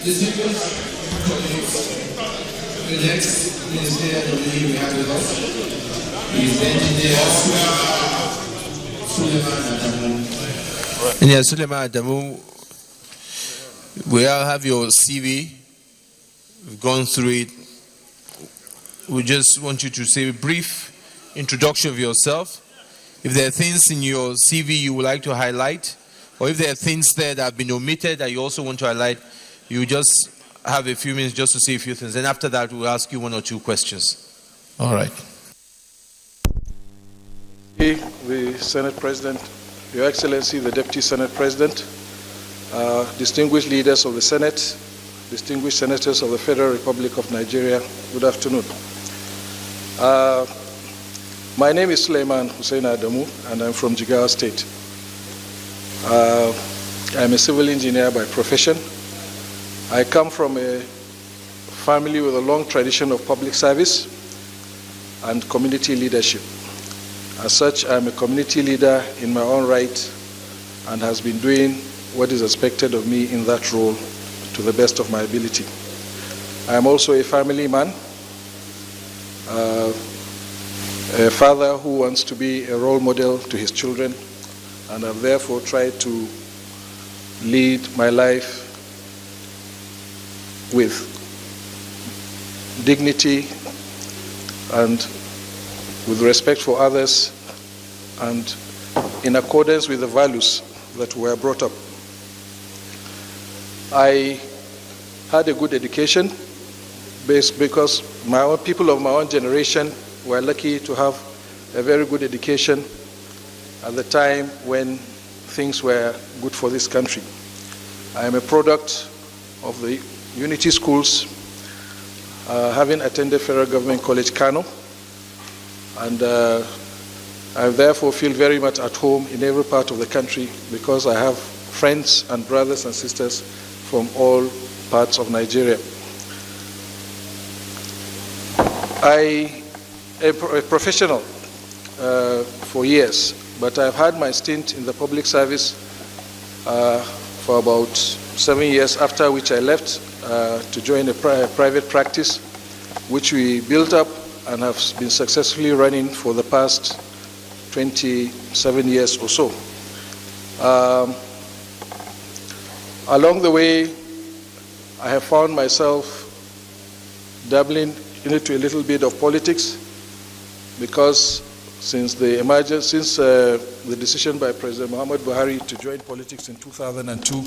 Distinguished colleagues, the next ministerial we have with us is Engineer Suleiman Adamu. We all have your CV. We've gone through it. We just want you to say a brief introduction of yourself. If there are things in your CV you would like to highlight, or if there are things there that have been omitted that you also want to highlight, you just have a few minutes just to say a few things. And after that, we'll ask you one or two questions. All right. The Senate President, Your Excellency, the Deputy Senate President, distinguished leaders of the Senate, distinguished senators of the Federal Republic of Nigeria, good afternoon. My name is Suleiman Hussein Adamu, and I'm from Jigawa State. I'm a civil engineer by profession. I come from a family with a long tradition of public service and community leadership. As such, I'm a community leader in my own right and has been doing what is expected of me in that role to the best of my ability. I am also a family man, a father who wants to be a role model to his children, and I've therefore tried to lead my life with dignity and with respect for others and in accordance with the values that were brought up. I had a good education because my own people of my own generation were lucky to have a very good education at the time when things were good for this country. I am a product of the Unity Schools, having attended Federal Government College, Kano, and I therefore feel very much at home in every part of the country because I have friends and brothers and sisters from all parts of Nigeria. I am a professional for years, but I've had my stint in the public service for about 7 years, after which I left to join a private practice, which we built up and have been successfully running for the past 27 years or so. Along the way, I have found myself dabbling into a little bit of politics because since the decision by President Muhammad Buhari to join politics in 2002,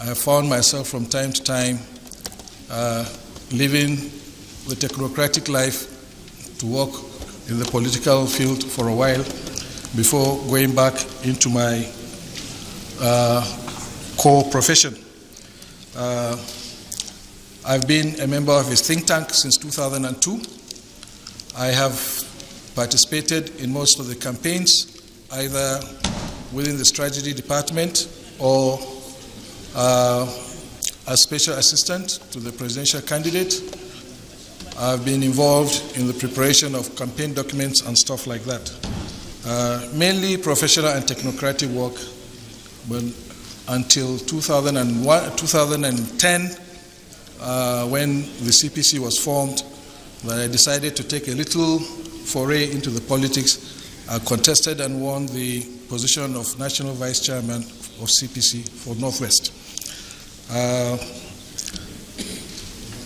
I have found myself from time to time living the technocratic life to work in the political field for a while before going back into my core profession. I've been a member of his think tank since 2002. I have participated in most of the campaigns, either within the strategy department or as special assistant to the presidential candidate. I've been involved in the preparation of campaign documents and stuff like that. Mainly professional and technocratic work, but until 2010, when the CPC was formed, that I decided to take a little foray into the politics. I contested and won the position of National Vice Chairman of CPC for Northwest.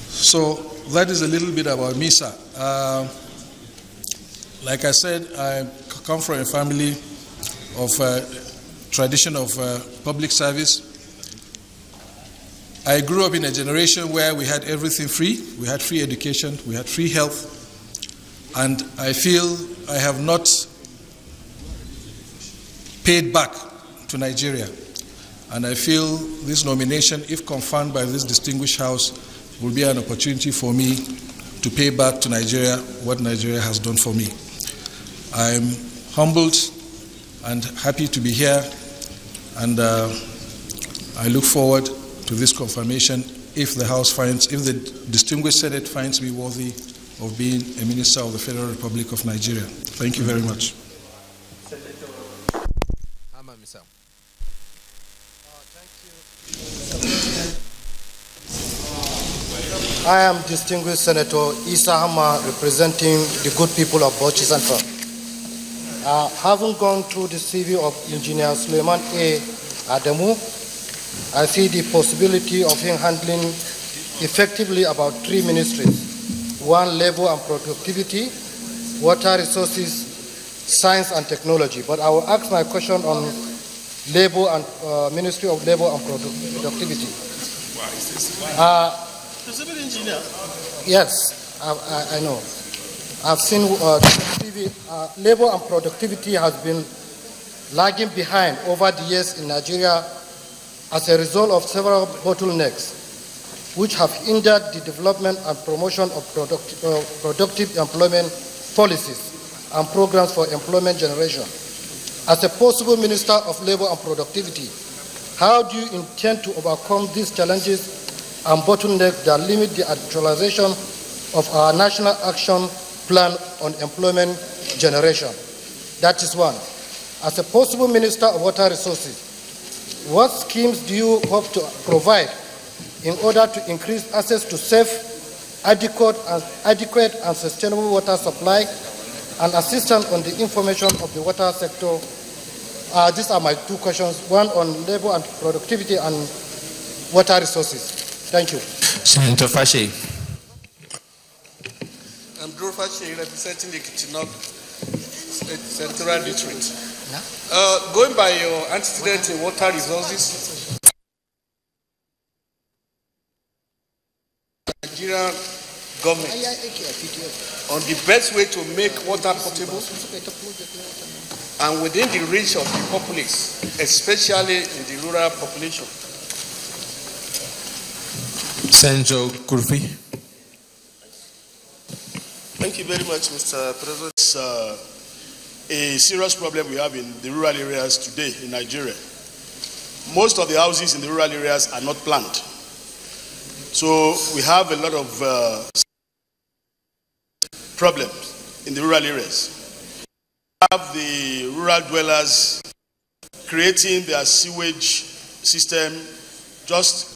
So that is a little bit about me, sir. Like I said, I come from a family of tradition of public service. I grew up in a generation where we had everything free. We had free education, we had free health, and I feel I have not paid back to Nigeria. And I feel this nomination, if confirmed by this distinguished House, will be an opportunity for me to pay back to Nigeria what Nigeria has done for me. I'm humbled and happy to be here, and I look forward to this confirmation if the House finds, if the distinguished Senate finds me worthy of being a Minister of the Federal Republic of Nigeria. Thank you very much. Suleiman Misal. Thank you. I am distinguished Senator Isa Hama, representing the good people of Bauchi Central. Having gone through the CV of Engineer Suleiman A. Adamu, I see the possibility of him handling effectively about 3 ministries. 1, labor and productivity, water resources, science and technology. But I will ask my question on labor and Ministry of Labor and Productivity. Civil engineer. Yes, I know. I've seen labor and productivity has been lagging behind over the years in Nigeria as a result of several bottlenecks, which have hindered the development and promotion of productive employment policies and programs for employment generation. As a possible Minister of Labor and Productivity, how do you intend to overcome these challenges and bottlenecks that limit the actualization of our National Action Plan on Employment Generation? That is one. As a possible Minister of Water Resources, what schemes do you hope to provide in order to increase access to safe, adequate and sustainable water supply and assistance on the information of the water sector? These are my 2 questions, one on labor and productivity and water resources. Thank you. Senator Fashe. I'm Drew Fashe, representing the Kitinop Central District. Going by your antecedent in water resources, Nigerian government on the best way to make water potable and within the reach of the populace, especially in the rural population. Senator Kurfi. Thank you very much, Mr. President. It's a serious problem we have in the rural areas today in Nigeria. Most of the houses in the rural areas are not planned. So we have a lot of problems in the rural areas. We have the rural dwellers creating their sewage system just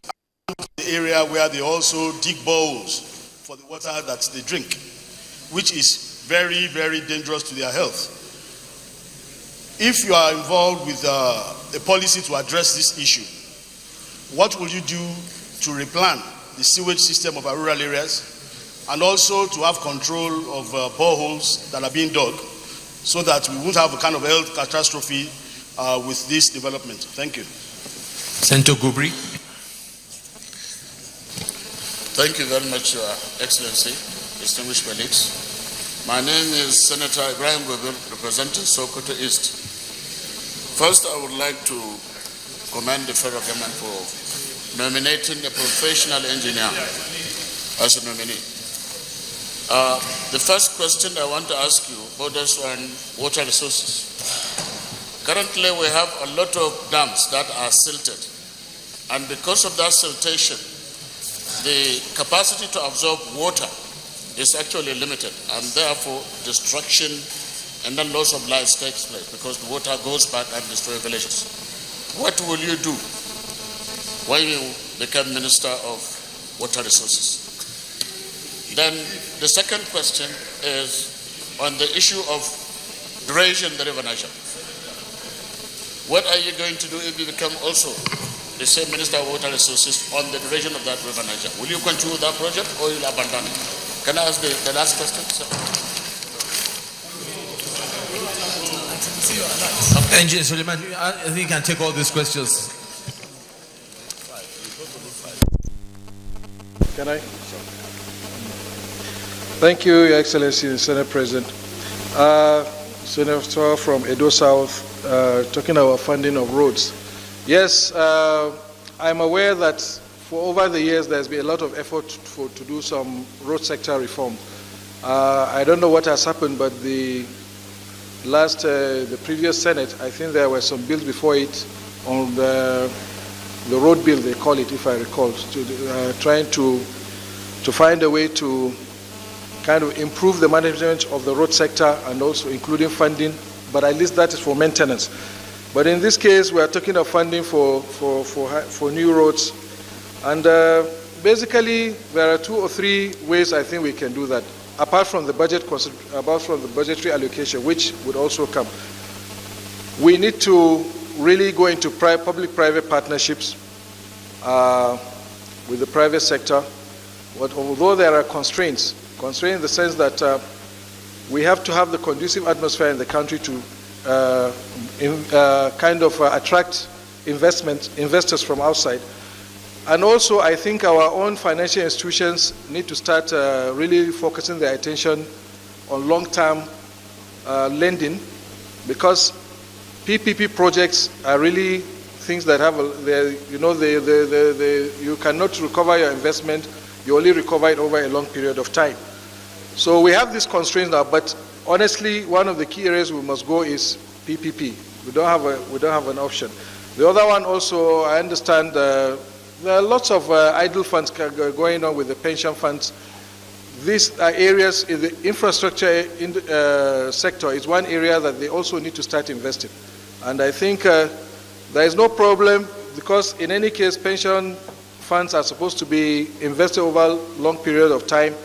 around the area where they also dig boreholes for the water that they drink, which is very, very dangerous to their health. If you are involved with a policy to address this issue, what will you do to replan the sewage system of our rural areas and also to have control of boreholes that are being dug so that we won't have a kind of health catastrophe with this development? Thank you. Senator Gubri. Thank you very much, Your Excellency, distinguished colleagues. My name is Senator Ibrahim Gobir, representing Sokoto East. First, I would like to commend the federal government for nominating a professional engineer as a nominee. The first question I want to ask you borders on water resources. Currently, we have a lot of dams that are silted, and because of that siltation, the capacity to absorb water is actually limited, and therefore destruction and then loss of lives takes place because the water goes back and destroys villages. What will you do when you become Minister of Water Resources? Then the second question is on the issue of drainage in the River Niger. What are you going to do if you become also the same Minister of Water Resources on the duration of that River Niger? Will you continue that project or will you abandon it? Can I ask the last question, sir? Engineer Suleiman, I think you can take all these questions. Can I? Thank you, Your Excellency, the Senate President. Senator from Edo South, talking about funding of roads. Yes, I'm aware that for over the years there's been a lot of effort to do some road sector reform. I don't know what has happened, but the previous Senate, I think there were some bills before it on the road bill, they call it, if I recall, trying to find a way to kind of improve the management of the road sector and also including funding, but at least that is for maintenance. But in this case, we are talking of funding for new roads. And basically, there are 2 or 3 ways I think we can do that, apart from the budgetary allocation, which would also come. We need to really go into public-private partnerships with the private sector. But although there are constraints in the sense that we have to have the conducive atmosphere in the country to attract investors from outside. And also, I think our own financial institutions need to start really focusing their attention on long-term lending, because PPP projects are really things that have, you cannot recover your investment, you only recover it over a long period of time. So we have these constraints now, but honestly, one of the key areas we must go is PPP. We don't have an option. The other one also, I understand there are lots of idle funds going on with the pension funds. These are areas in the infrastructure sector is one area that they also need to start investing. And I think there is no problem, because in any case, pension funds are supposed to be invested over a long period of time.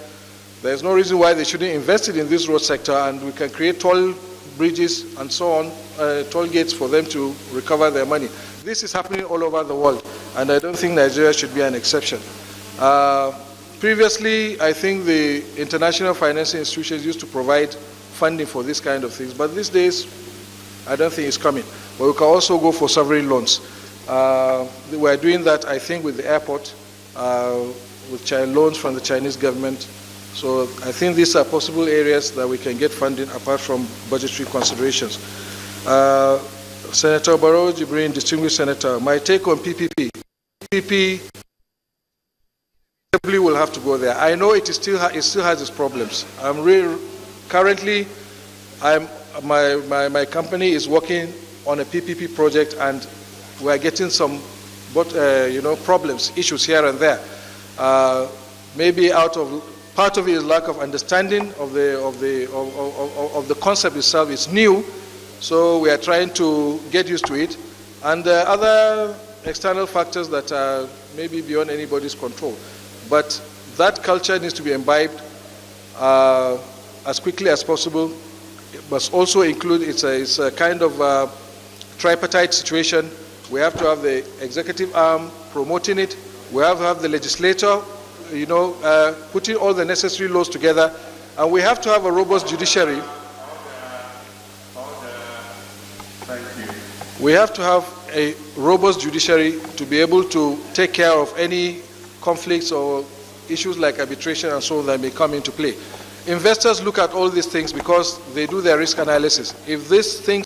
There is no reason why they shouldn't invest it in this road sector, and we can create toll bridges and so on, toll gates for them to recover their money. This is happening all over the world, and I don't think Nigeria should be an exception. Previously, I think the international financial institutions used to provide funding for this kind of things, but these days, I don't think it's coming. But we can also go for sovereign loans. We're doing that, I think, with the airport, with loans from the Chinese government. So I think these are possible areas that we can get funding apart from budgetary considerations. Senator Barrow Jibrin, distinguished senator, my take on PPP. PPP will have to go there. I know it still has its problems. Currently, my company is working on a PPP project, and we are getting some problems, issues here and there. Maybe part of it is lack of understanding of the concept itself. It's new, so we are trying to get used to it, and other external factors that are maybe beyond anybody's control. But that culture needs to be imbibed as quickly as possible. It must also include, it's a kind of tripartite situation. We have to have the executive arm promoting it. We have to have the legislature, putting all the necessary laws together. And we have to have a robust judiciary. We have to have a robust judiciary to be able to take care of any conflicts or issues like arbitration and so on that may come into play. Investors look at all these things because they do their risk analysis. If these things